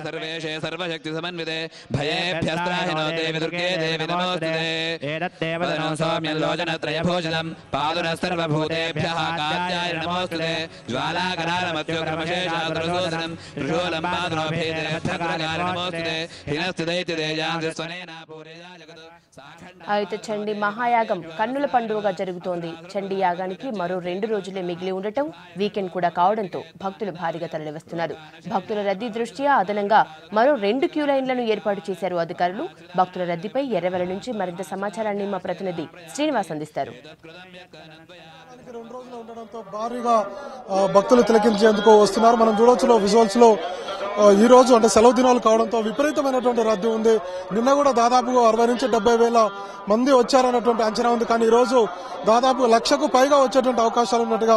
सर्वेशे सर्वशक्ति समन्विते भयेभ्यस्त्राहिनो देवी दुर्गे देवी नमोस्तुते एतद्देवतनं सौम्यलोचनत्रयभूषणं पादुनः कात्याय नमोस्तुते ज्वालाकरालमत्युग्रमशेषादुरशोषणं त्रिशूलं पादुनोभेदे भद्रकाय नमोस्तुते हिनस्तुदैति देयान्ति स्वनेना पूरेया जगत् అయితే చండీ మహాయాగం కన్నుల పండుగగా జరుగుతోంది. చండీ యాగానికి మరో 2 రోజులే మిగిలి ఉండటం, వీకెండ్ కూడా కావడంతో భక్తులు భారీగా తరలివస్తున్నారు. భక్తుల రద్దీ దృష్ట్యా అదనంగా మరో 2 క్యూ లైన్లను ఏర్పాటు చేశారు అధికారులు. భక్తుల రద్దీపై ఎర్రవెల నుంచి మరింత సమాచారాన్ని మా ప్రతినిధి శ్రీనివాస్ అందిస్తారు. 2 రోజులు ఉండడంతో భారీగా భక్తులు తిలకించేందుకు వస్తున్నారు. మనం చూడొచ్చు విజువల్స్ లో ఈ రోజు అంటే సెలవు దినాలు కావడంతో విపరీతమైనటువంటి రద్దీ ఉంది. నిన్న కూడా దాదాపుగా 60 నుంచి 70 వేల మంది వచ్చారన్నటువంటి అంచనా ఉంది. కానీ ఈ రోజు దాదాపు 1,00,000కు పైగా వచ్చేటువంటి అవకాశాలు ఉన్నట్టుగా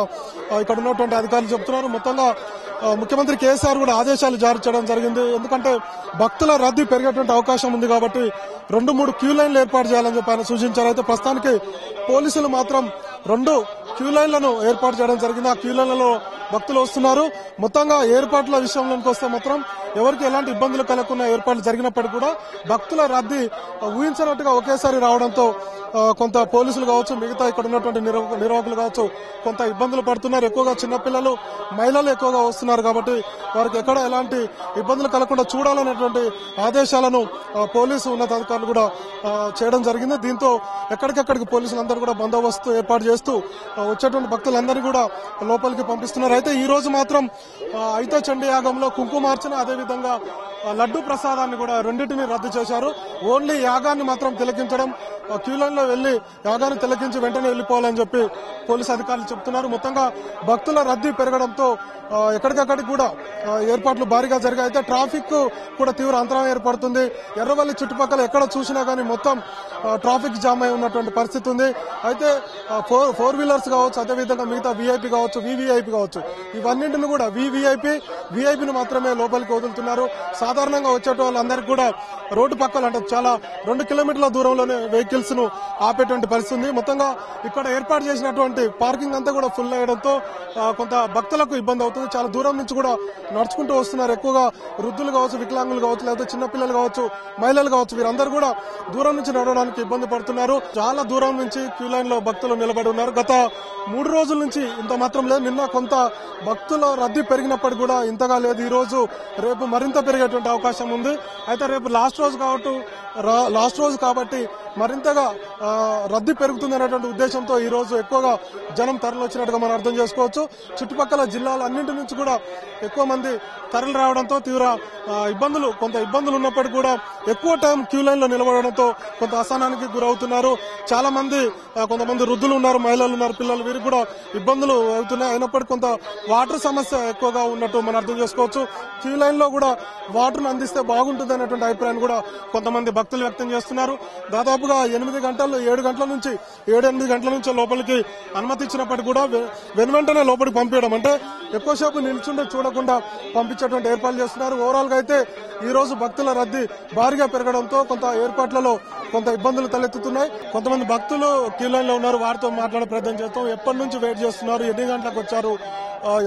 ఇక్కడ ఉన్నటువంటి అధికారులు చెబుతున్నారు. మొత్తంగా ముఖ్యమంత్రి కేసీఆర్ కూడా ఆదేశాలు జారీ చేయడం జరిగింది. ఎందుకంటే భక్తుల రద్దీ పెరిగేటువంటి అవకాశం ఉంది కాబట్టి 2-3 క్యూ లైన్లు ఏర్పాటు చేయాలని చెప్పి ఆయన సూచించారు. అయితే ప్రస్తుతానికి పోలీసులు మాత్రం 2 క్యూ లైన్లను ఏర్పాటు చేయడం జరిగింది. ఆ క్యూ లైన్లలో భక్తులు వస్తున్నారు. మొత్తంగా ఏర్పాట్ల విషయంలోకి వస్తే మాత్రం ఎవరికి ఎలాంటి ఇబ్బందులు కలగకుండా ఏర్పాట్లు జరిగినప్పటికీ కూడా భక్తుల రద్దీ ఊహించినట్టుగా ఒకేసారి రావడంతో కొంత పోలీసులు కావచ్చు, మిగతా ఇక్కడ ఉన్నటువంటి నిర్వాహకులు కావచ్చు కొంత ఇబ్బందులు పడుతున్నారు. ఎక్కువగా చిన్నపిల్లలు, మహిళలు ఎక్కువగా వస్తున్నారు కాబట్టి వారికి ఎక్కడ ఎలాంటి ఇబ్బందులు కలగకుండా చూడాలనేటువంటి ఆదేశాలను పోలీసు ఉన్నతాధికారులు కూడా చేయడం జరిగింది. దీంతో ఎక్కడికెక్కడికి పోలీసులందరూ కూడా బందోబస్తు ఏర్పాటు చేస్తూ వచ్చేటువంటి భక్తులందరినీ కూడా లోపలికి పంపిస్తున్నారు. అయితే ఈ రోజు మాత్రం అయితే చండీ యాగంలో కుంకుమార్చన, అదేవిధంగా లడ్డు ప్రసాదాన్ని కూడా రెండింటినీ రద్దు చేశారు. ఓన్లీ యాగాన్ని మాత్రం తిలకించడం, క్యూ లైన్ లో వెళ్లి యాగాన్ని తిలకించి వెంటనే వెళ్లిపోవాలని చెప్పి పోలీసు అధికారులు చెబుతున్నారు. మొత్తంగా భక్తుల రద్దీ పెరగడంతో ఎక్కడికక్కడికి కూడా ఏర్పాట్లు భారీగా జరిగాయి. అయితే ట్రాఫిక్ కూడా తీవ్ర అంతరాయం ఏర్పడుతుంది. ఎర్రవల్లి చుట్టుపక్కల ఎక్కడ చూసినా గానీ మొత్తం ట్రాఫిక్ జామ్ అయి ఉన్నటువంటి పరిస్థితి ఉంది. అయితే 4 వీలర్స్ కావచ్చు, అదేవిధంగా మిగతా వీఐపీ కావచ్చు, వివిఐపీ కావచ్చు, ఇవన్నింటిని కూడా వీఐపీని మాత్రమే లోపలికి వదులుతున్నారు. సాధారణంగా వచ్చే వాళ్ళందరికీ కూడా రోడ్డు పక్కల అంటే చాలా 2 కిలోమీటర్ల దూరంలోనే వెహికల్స్ ను ఆపేటువంటి పరిస్థితి ఉంది. మొత్తంగా ఇక్కడ ఏర్పాటు చేసినటువంటి పార్కింగ్ అంతా కూడా ఫుల్ అయ్యడంతో కొంత భక్తులకు ఇబ్బంది అవుతుంది. చాలా దూరం నుంచి కూడా నడుచుకుంటూ వస్తున్నారు. ఎక్కువగా వృద్ధులు కావచ్చు, వికలాంగులు కావచ్చు, లేకపోతే చిన్నపిల్లలు కావచ్చు, మహిళలు కావచ్చు, వీరందరూ కూడా దూరం నుంచి నడవడానికి ఇబ్బంది పడుతున్నారు. చాలా దూరం నుంచి క్యూ లైన్ లో భక్తులు నిలబడి ఉన్నారు. గత 3 రోజుల నుంచి ఇంత మాత్రం లేదు. నిన్న కొంత భక్తుల రద్దీ పెరిగినప్పటికీ కూడా ఇంతగా లేదు. ఈ రోజు రేపు మరింత పెరిగేటువంటి అవకాశం ఉంది. అయితే రేపు లాస్ట్ రోజు కాబట్టి మరింతగా రద్దీ పెరుగుతుంది అనేటువంటి ఉద్దేశంతో ఈ రోజు ఎక్కువగా జనం తరలి వచ్చినట్టుగా మనం అర్థం చేసుకోవచ్చు. చుట్టుపక్కల జిల్లాలన్నింటి నుంచి కూడా ఎక్కువ మంది తరలి రావడంతో తీవ్ర కొంత ఇబ్బందులు ఉన్నప్పటికీ కూడా ఎక్కువ టైం క్యూ లైన్ లో నిలబడడంతో కొంత అసహనానికి గురవుతున్నారు. చాలా మంది కొంతమంది వృద్ధులు ఉన్నారు, మహిళలు ఉన్నారు, పిల్లలు, వీరికి కూడా ఇబ్బందులు అవుతున్నాయి. అయినప్పటికీ కొంత వాటర్ సమస్య ఎక్కువగా ఉన్నట్టు మనం అర్థం చేసుకోవచ్చు. క్యూ లైన్ లో కూడా వాటర్ అందిస్తే బాగుంటుంది అనేటువంటి అభిప్రాయాన్ని కూడా కొంతమంది భక్తులు వ్యక్తం చేస్తున్నారు. దాదాపుగా 7 గంటల నుంచి లోపలికి అనుమతి ఇచ్చినప్పటికీ కూడా వెంటనే లోపలికి పంపించడం అంటే ఎక్కువసేపు నిల్చుంటే చూడకుండా పంపించేటువంటి ఏర్పాట్లు చేస్తున్నారు. ఓవరాల్ గా అయితే ఈ రోజు భక్తుల రద్దీ భారీగా పెరగడంతో కొంత ఏర్పాట్లలో కొంత ఇబ్బందులు తలెత్తుతున్నాయి. కొంతమంది భక్తులు క్యూ లైన్ లో ఉన్నారు, వారితో మాట్లాడే ప్రయత్నం చేస్తాం. ఎప్పటి నుంచి వెయిట్ చేస్తున్నారు, ఎన్ని గంటలకు వచ్చారు,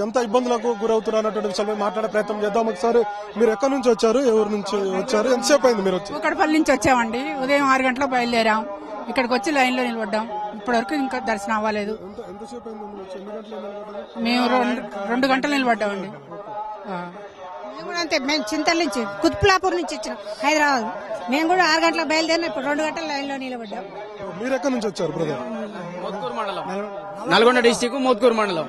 ఎంత ఇబ్బందులకు గురవుతున్నారు అన్నటువంటి విషయాలు మాట్లాడే ప్రయత్నం చేద్దాం. ఒకసారి మీరు ఎక్కడి నుంచి వచ్చారు, ఎవరి నుంచి వచ్చారు, ఎంతసేపు అయింది మీరు వచ్చి? కూకట్పల్లి నుంచి వచ్చామండి. ఉదయం 6 గంటలకు బయలుదేరాం. ఇక్కడికి వచ్చి లైన్ లో నిలబడ్డాం. ఇప్పటివరకు ఇంకా దర్శనం అవ్వలేదు. మేము 2 గంటలు నిలబడ్డామండి. మేము కూడా అంతే. మేము చింతల నుంచి కుత్పులాపూర్ నుంచి వచ్చినాం హైదరాబాద్. మేము కూడా 6 గంటలకు బయలుదేరిన ఇప్పుడు 2 గంటల లైన్ లో నిలబడ్డాం. మీరు ఎక్కడి నుంచి వచ్చారు బ్రదర్? మోత్కూరు మండలం, నల్గొండ డిస్టిక్ మోత్కూరు మండలం.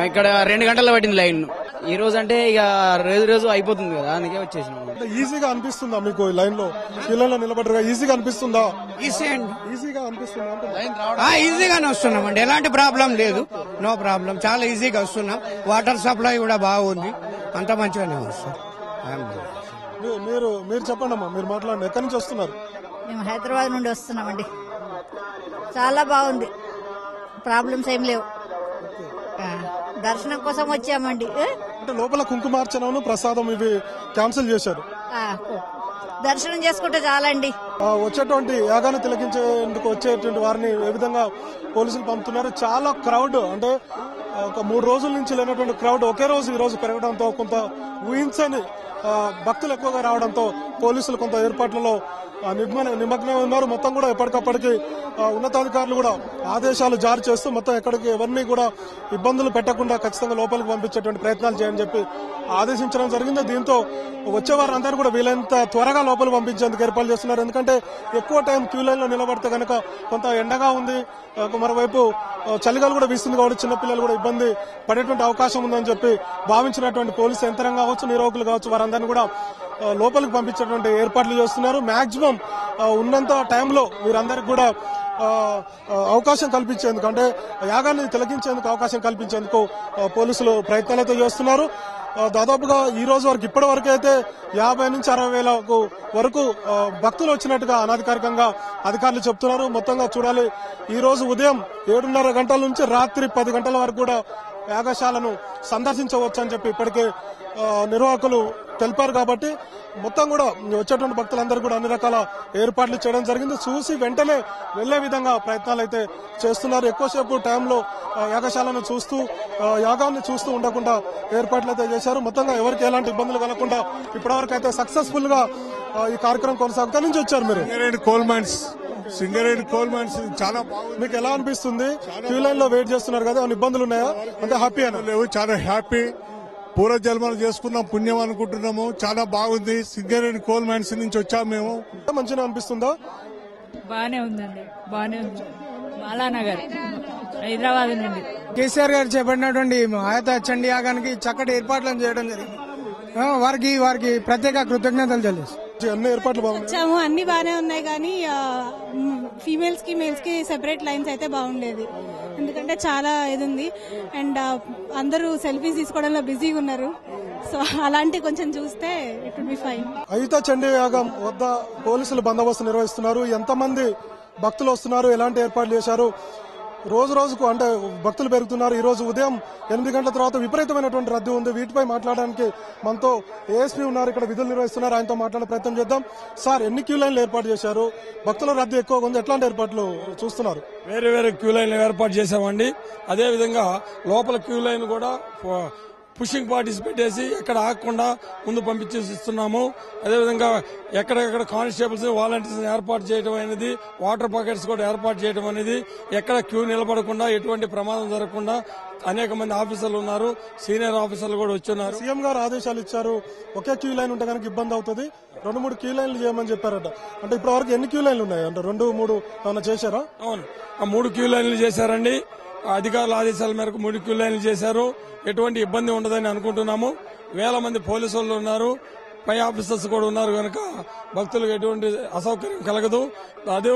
ఇక్కడ 2 గంటల పట్టింది లైన్. ఈ రోజు అంటే ఇక రోజు అయిపోతుంది కదా, అందుకే వచ్చేసినాం. ఈజీగా అనిపిస్తుందా మీకు లైన్ లో కిలోలో నిలబడరు? ఈజీగా అనిపిస్తుందా? ఈజీగానే వస్తున్నామండి. ఎలాంటి ప్రాబ్లం లేదు, నో ప్రాబ్లం. చాలా ఈజీగా వస్తున్నాం. వాటర్ సప్లై కూడా బాగుంది, అంత మంచిగానే వస్తుంది. మీరు చెప్పండి అమ్మా, మీరు మాట్లాడండి. ఎక్కడి నుంచి వస్తున్నారు? మేము హైదరాబాద్ నుండి వస్తున్నామండి. చాలా బాగుంది, ప్రాబ్లమ్స్ ఏం లేవు. దర్శనం కోసం వచ్చామండి. అంటే లోపల కుంకుమార్చనను ప్రసాదం ఇవి క్యాన్సిల్ చేశారు. దర్శనం చేసుకుంటే చాలండి. వచ్చేటువంటి యాగాన్ని తిలకించేందుకు వచ్చేటువంటి వారిని ఏ విధంగా పోలీసులు పంపుతున్నారు? చాలా క్రౌడ్, అంటే ఒక 3 రోజుల నుంచి లేనటువంటి క్రౌడ్ ఒకే రోజు ఈ రోజు పెరగడంతో కొంత ఊహించని భక్తులు ఎక్కువగా రావడంతో పోలీసులు కొంత ఏర్పాట్లలో నిమగ్నమై ఉన్నారు. మొత్తం కూడా ఎప్పటికప్పటికి ఉన్నతాధికారులు కూడా ఆదేశాలు జారీ చేస్తూ మొత్తం ఎక్కడికి ఎవరిని కూడా ఇబ్బందులు పెట్టకుండా ఖచ్చితంగా లోపలికి పంపించేటువంటి ప్రయత్నాలు చేయని చెప్పి ఆదేశించడం జరిగింది. దీంతో వచ్చే వారందరూ కూడా వీలైనంత త్వరగా లోపలికి పంపించేందుకు ఏర్పాట్లు చేస్తున్నారు. ఎందుకంటే ఎక్కువ టైం క్యూ లైన్ లో నిలబడితే కనుక కొంత ఎండగా ఉంది, మరోవైపు చలిగాలు కూడా వీస్తుంది కాబట్టి చిన్నపిల్లలు కూడా ఇబ్బంది పడేటువంటి అవకాశం ఉందని చెప్పి భావించినటువంటి పోలీసు యంత్రాంగం కావచ్చు, నిర్వాహకులు కావచ్చు, వారందరినీ కూడా లోపలికి పంపించేటువంటి ఏర్పాట్లు చేస్తున్నారు. మాక్సిమం ఉన్నంత టైంలో వీరందరికీ కూడా అవకాశం కల్పించేందుకు, అంటే యాగాన్ని తిలకించేందుకు అవకాశం కల్పించేందుకు పోలీసులు ప్రయత్నాలైతే చేస్తున్నారు. దాదాపుగా ఈ రోజు వరకు ఇప్పటి వరకు అయితే 50 నుంచి 60 వేల వరకు భక్తులు వచ్చినట్టుగా అనధికారికంగా అధికారులు చెప్తున్నారు. మొత్తంగా చూడాలి, ఈ రోజు ఉదయం 7:30 గంటల నుంచి రాత్రి 10 గంటల వరకు కూడా యాగశాలను సందర్శించవచ్చు అని చెప్పి ఇప్పటికే నిర్వాహకులు తెలిపారు. కాబట్టి మొత్తం కూడా వచ్చేటువంటి భక్తులందరూ కూడా అన్ని రకాల ఏర్పాట్లు చేయడం జరిగింది. చూసి వెంటనే వెళ్లే విధంగా ప్రయత్నాలు అయితే చేస్తున్నారు. ఎక్కువసేపు టైంలో యాగశాలను చూస్తూ యాగాన్ని చూస్తూ ఉండకుండా ఏర్పాట్లు అయితే చేశారు. మొత్తంగా ఎవరికి ఎలాంటి ఇబ్బందులు కలగకుండా ఇప్పటివరకు అయితే సక్సెస్ఫుల్ గా ఈ కార్యక్రమం కొనసాగుతా నుంచి వచ్చారు. మీరు సింగరేణి కోల్ మైన్స్ చాలా మీకు ఎలా అనిపిస్తుంది? క్యూ లైన్ లో వెయిట్ చేస్తున్నారు కదా, ఏమైనా ఇబ్బందులు ఉన్నాయా? అంటే హ్యాపీ అని లేవు, చాలా హ్యాపీ. పూర్వజన్మలు చేసుకున్నాం, పుణ్యం అనుకుంటున్నాము. చాలా బాగుంది. సింగరేణి కోల్ మైన్స్ నుంచి వచ్చాము మేము. మంచిగా అనిపిస్తుందా? బానే ఉందండి, బానే ఉంది. మాలానగర్ హైదరాబాద్ నుండి కేసీఆర్ గారు చేపట్టినటువంటి ఆయత చండీ యాగానికి చక్కటి ఏర్పాట్లను చేయడం జరిగింది. వారికి ప్రత్యేక కృతజ్ఞతలు తెలుసు. అన్ని ఏర్పాట్లు వచ్చాము, అన్ని బాగానే ఉన్నాయి. కానీ ఫీమేల్స్ కి మేల్స్ కి సెపరేట్ లైన్స్ అయితే బాగుండేది. ఎందుకంటే చాలా ఇది ఉంది అండ్ అందరూ సెల్ఫీస్ తీసుకోవడంలో బిజీగా ఉన్నారు. సో అలాంటి కొంచెం చూస్తే ఇట్ విల్ బి ఫైన్. అయిత చండీ యాగం వద్ద పోలీసులు బందోబస్తు నిర్వహిస్తున్నారు. ఎంతమంది భక్తులు వస్తున్నారు, ఎలాంటి ఏర్పాట్లు చేశారు? రోజు రోజుకు అంటే భక్తులు పెరుగుతున్నారు. ఈ రోజు ఉదయం 8 గంటల తర్వాత విపరీతమైనటువంటి రద్దీ ఉంది. వీటిపై మాట్లాడడానికి మనతో ఏఎస్పీ ఉన్నారు, ఇక్కడ విధులు నిర్వహిస్తున్నారు. ఆయనతో మాట్లాడే ప్రయత్నం చేద్దాం. సార్, ఎన్ని క్యూ లైన్లు ఏర్పాటు చేశారు? భక్తుల రద్దీ ఎక్కువగా ఉంది, ఎట్లాంటి ఏర్పాట్లు చూస్తున్నారు? వేరే క్యూ లైన్లు ఏర్పాటు చేశామండి. అదేవిధంగా లోపల క్యూ లైన్ కూడా పుషింగ్ పార్టీస్ పెట్టేసి ఎక్కడ ఆగకుండా ముందు పంపించేసిస్తున్నాము. అదేవిధంగా ఎక్కడెక్కడ కానిస్టేబుల్స్ వాలంటీర్స్ ఏర్పాటు చేయడం అనేది, వాటర్ పాకెట్స్ కూడా ఏర్పాటు చేయడం అనేది, ఎక్కడ క్యూ నిలబడకుండా ఎటువంటి ప్రమాదం జరగకుండా అనేక మంది ఆఫీసర్లు ఉన్నారు, సీనియర్ ఆఫీసర్లు కూడా వచ్చున్నారు. సీఎం గారు ఆదేశాలు ఇచ్చారు, ఒకే క్యూ లైన్ ఉంటే కనుక ఇబ్బంది అవుతుంది, 2-3 క్యూ లైన్లు చేయమని చెప్పారట. అంటే ఇప్పటి వరకు ఎన్ని క్యూ లైన్లు ఉన్నాయి? అంటే 2-3 ఏమైనా చేశారా? అవును, 3 క్యూ లైన్లు చేశారండి. అధికారుల ఆదేశాల మేరకు 3 క్యూ లైన్లు చేశారు. ఎటువంటి ఇబ్బంది ఉండదని అనుకుంటున్నాము. వేల మంది పోలీసు వాళ్ళు ఉన్నారు, పై ఆఫీసర్స్ కూడా ఉన్నారు కనుక భక్తులకు ఎటువంటి అసౌకర్యం కలగదు. అదే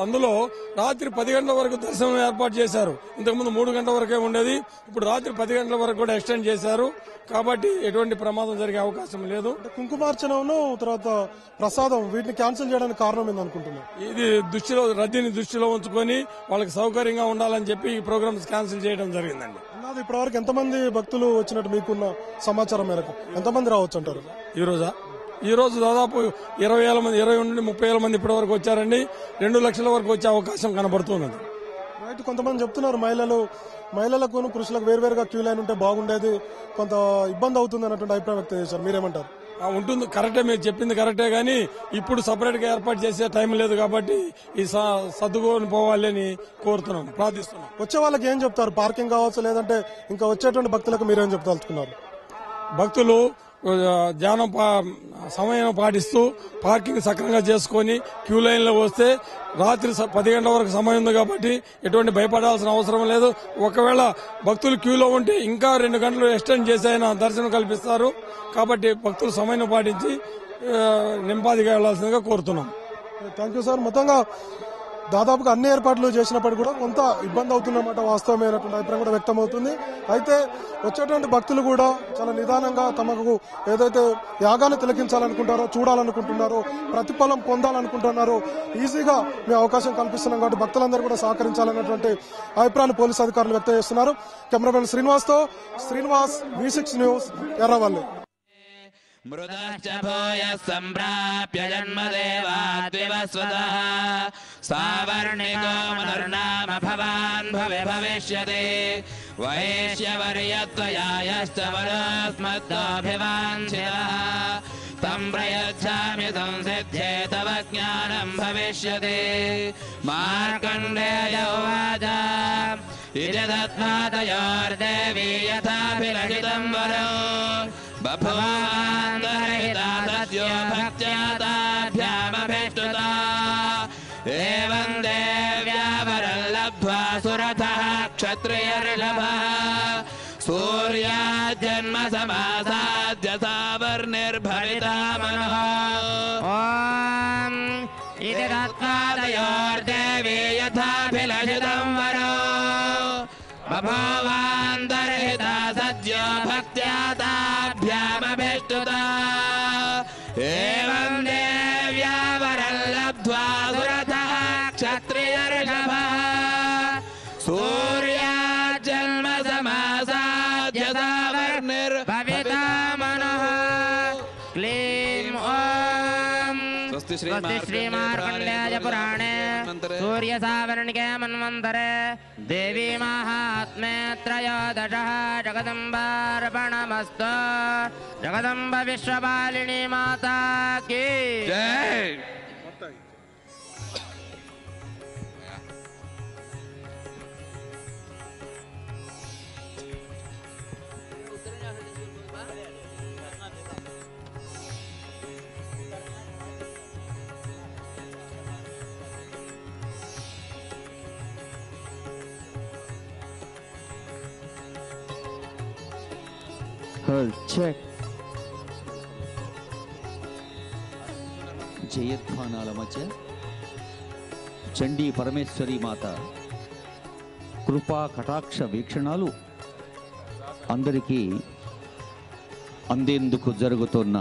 అందులో రాత్రి 10 గంటల వరకు దర్శనం ఏర్పాటు చేశారు. ఇంతకుముందు 3 గంటల వరకే ఉండేది, ఇప్పుడు రాత్రి 10 గంటల వరకు కూడా ఎక్స్టెండ్ చేశారు. కాబట్టి ఎటువంటి ప్రమాదం జరిగే అవకాశం లేదు. కుంకుమార్చనను తర్వాత ప్రసాదం వీటిని క్యాన్సిల్ చేయడానికి కారణం ఏందనుకుంటున్నారు? ఇది రద్దీని దృష్టిలో ఉంచుకొని వాళ్ళకి సౌకర్యంగా ఉండాలని చెప్పి ఈ ప్రోగ్రామ్స్ క్యాన్సిల్ చేయడం జరిగిందండి. ఇప్పటివరకు ఎంతమంది భక్తులు వచ్చినట్టు మీకున్న సమాచారం మేరకు ఎంతమంది రావచ్చు అంటారు? ఈ రోజు దాదాపు 20,000 మంది, 20 నుండి 30,000 మంది ఇప్పటి వరకు వచ్చారండి. 2 లక్షల వరకు వచ్చే అవకాశం కనబడుతున్నది. రైట్, కొంతమంది చెప్తున్నారు మహిళలకు పురుషులకు వేరువేరుగా క్యూ లైన్ ఉంటే బాగుండేది, కొంత ఇబ్బంది అవుతుంది అన్నటువంటి అభిప్రాయం వ్యక్తం చేశారు. మీరేమంటారు? ఉంటుంది, కరెక్టే, మీరు చెప్పింది కరెక్టే. కానీ ఇప్పుడు సపరేట్ గా ఏర్పాటు చేసే టైం లేదు కాబట్టి ఈ సర్దుకొని పోవాలి అని కోరుతున్నాం, ప్రార్థిస్తున్నాం. వచ్చే వాళ్ళకి ఏం చెప్తారు? పార్కింగ్ కావచ్చు, లేదంటే ఇంకా వచ్చేటువంటి భక్తులకు మీరేం చెప్తాల్చుకున్నారు? భక్తులు సమయం పాటిస్తూ పార్కింగ్ సక్రమంగా చేసుకుని క్యూ లైన్ లో వస్తే రాత్రి 10 గంటల వరకు సమయం ఉంది కాబట్టి ఎటువంటి భయపడాల్సిన అవసరం లేదు. ఒకవేళ భక్తులు క్యూలో ఉంటే ఇంకా 2 గంటలు ఎక్స్టెండ్ చేసి ఆయన దర్శనం కల్పిస్తారు. కాబట్టి భక్తులు సమయం పాటించి నింపాదిగా వెళ్లాల్సిందిగా కోరుతున్నాం. Thank you sir. మొత్తంగా దాదాపుగా అన్ని ఏర్పాట్లు చేసినప్పటికీ కూడా కొంత ఇబ్బంది అవుతున్నమాట వాస్తవమైనటువంటి అభిప్రాయం కూడా వ్యక్తం అవుతుంది. అయితే వచ్చేటువంటి భక్తులు కూడా చాలా నిదానంగా తమకు ఏదైతే యాగాన్ని తిలకించాలనుకుంటారో, చూడాలనుకుంటున్నారో, ప్రతిఫలం పొందాలనుకుంటున్నారో ఈజీగా మేము అవకాశం కల్పిస్తున్నాం కాబట్టి భక్తులందరూ కూడా సహకరించాలన్నటువంటి అభిప్రాయాన్ని పోలీసు అధికారులు వ్యక్తం చేస్తున్నారు. Cameraman Srinivas V6 news, Erravalli. మృదశ్చ భూయః సంప్రాప్య జన్మదేవాద్వివస్వతః సావర్ణికో మనుర్నామ భవాన్ భవిష్యతి वैश्यवर्यत्वयायश्च वरस्मत्तोऽभिवाञ्छितः तं प्रयच्छामि संसिद्धे तव ज्ञानं भविष्यति। मार्कण्डेय उवाच इति दत्त्वा तयोर्देवी यथाभिलषितं वरो बभूवान्तरहिता सद्यो भक्त्या ताभ्यामभिष्टुता। एवं देव्या वरं लब्ध्वा सुरथः क्षत्रियर्षभः सूर्याजन्म समासाद्य सावर्णिर्भविता मनः। ॐ इति दत्त्वा तयोर्देवी यथाभिलषितं वरो बभूवान्तर्हिता सद्यो भक्त्या ताभ्यामभिष्टुता। एवं देव्या वरं लब्ध्वा सुरथः क्षत्रियर्षभः सूर्याजन्म समासाद्य सावर्णिर्भविता मनः। क्लीं ॐ स्वस्ति श्रीमार्कण्डेय पुराणे सूर्य सावर्णिके मन्वन्तरे देवी माहात्म्ये त्रयोदशः जगदम्बार्पणमस्तु। जगदम्ब विश्वपालिनी माता की जय। చెక్ జయధ్వానాల మధ్య చండీ పరమేశ్వరి మాత కృపా కటాక్ష వీక్షణాలు అందరికీ అందేందుకు జరుగుతున్న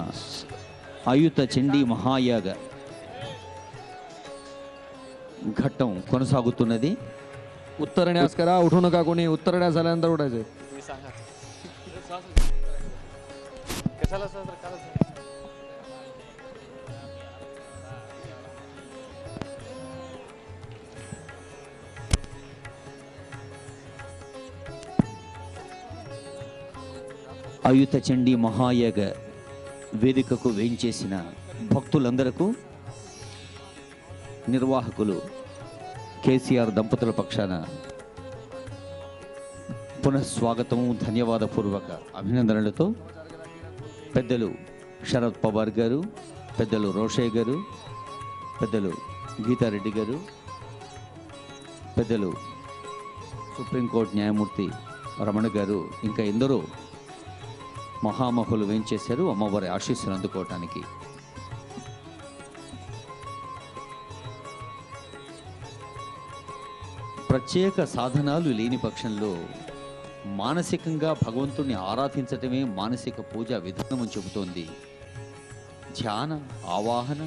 ఆయుత చండీ మహాయాగ ఘట్టం కొనసాగుతున్నది. उत्तरण्यास करा, उठू नका कोणी. उत्तरण्यास झाल्यानंतर उठायचे. ఆయుత చండీ మహాయాగ వేదికకు వేయించేసిన భక్తులందరకు నిర్వాహకులు కేసీఆర్ దంపతుల పక్షాన పునఃస్వాగతం, ధన్యవాదపూర్వక అభినందనలతో పెద్దలు శరద్ పవార్ గారు, పెద్దలు రోషయ్య గారు, పెద్దలు గీతారెడ్డి గారు, పెద్దలు సుప్రీంకోర్టు న్యాయమూర్తి రమణ గారు, ఇంకా ఎందరో మహామహులు వేయించేశారు అమ్మవారి ఆశీస్సులు అందుకోవటానికి. ప్రత్యేక సాధనాలు లేని పక్షంలో మానసికంగా భగవంతుణ్ణి ఆరాధించటమే మానసిక పూజా విధానం అని చెబుతోంది. ధ్యాన, ఆవాహన,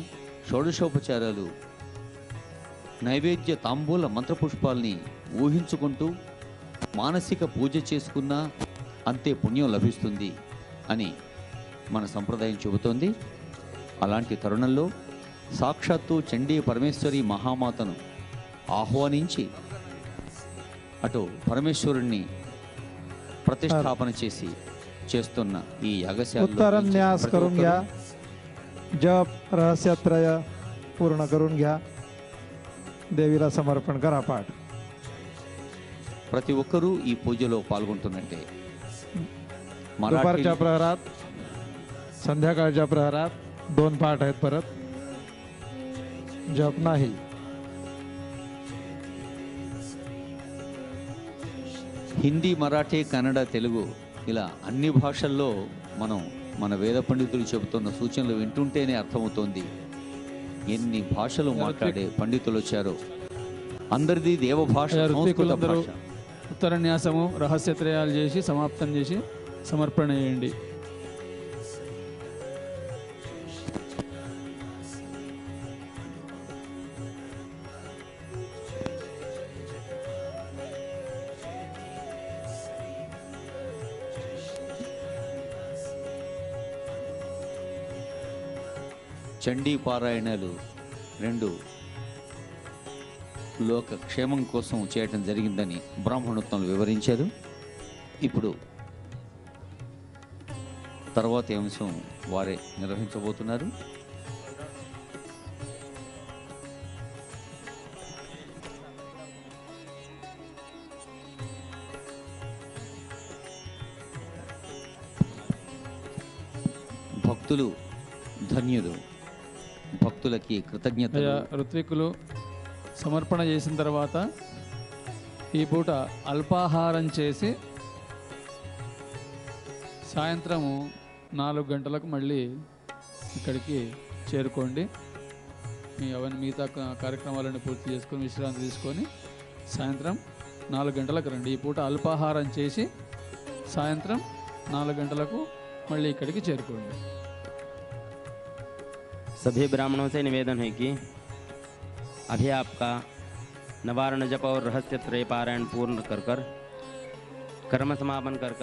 షోడశోపచారాలు, నైవేద్య, తాంబూల, మంత్రపుష్పాల్ని ఊహించుకుంటూ మానసిక పూజ చేసుకున్నా అంతే పుణ్యం లభిస్తుంది అని మన సంప్రదాయం చెబుతోంది. అలాంటి తరుణంలో సాక్షాత్తు చండీ పరమేశ్వరి మహామాతను ఆహ్వానించి అటు పరమేశ్వరుణ్ణి प्रतिष्ठापन చేసి చేస్తున్న ఈ యాగశాలలో उत्तरन न्यास करून घ्या. जप रहस्यत्रय पूर्ण करून घ्या. देवीला समर्पण करा. पाठ ప్రతి ఒక్కరూ ఈ పూజలో పాల్గొంటున్నట్టే. दुपारच्या प्रहरात, संध्याकाळच्या प्रहरात 2 पाठ आहेत. परत जप नाही. హిందీ, మరాఠీ, కన్నడ, తెలుగు ఇలా అన్ని భాషల్లో మనం మన వేద పండితులు చెబుతున్న సూచనలు వింటుంటేనే అర్థమవుతోంది ఎన్ని భాషలు మాట్లాడే పండితులు వచ్చారో. అందరిది దేవభాష, సంస్కృత భాష. ఉత్తరన్యాసము, రహస్యత్రయాలు చేసి సమాప్తం చేసి సమర్పణ చేయండి. చండీ పారాయణాలు 2 లోక క్షేమం కోసం చేయటం జరిగిందని బ్రాహ్మణోత్తంలో వివరించారు. ఇప్పుడు తర్వాతి అంశం వారే నిర్వహించబోతున్నారు. భక్తులు ధన్యులు, భక్తులకి కృతజ్ఞతలు. ఋత్వికులు సమర్పణ చేసిన తర్వాత ఈ పూట అల్పాహారం చేసి సాయంత్రము 4 గంటలకు మళ్ళీ ఇక్కడికి చేరుకోండి. మిగతా కార్యక్రమాలను పూర్తి చేసుకొని విశ్రాంతి తీసుకొని సాయంత్రం 4 గంటలకు రండి. ఈ పూట అల్పాహారం చేసి సాయంత్రం 4 గంటలకు మళ్ళీ ఇక్కడికి చేరుకోండి. सभी ब्राह्मणों से निवेदन है कि अभी आपका नवारण जप और रहस्य त्रय पारायण पूर्ण कर कर्म समापन कर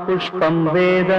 पुष्पं वेद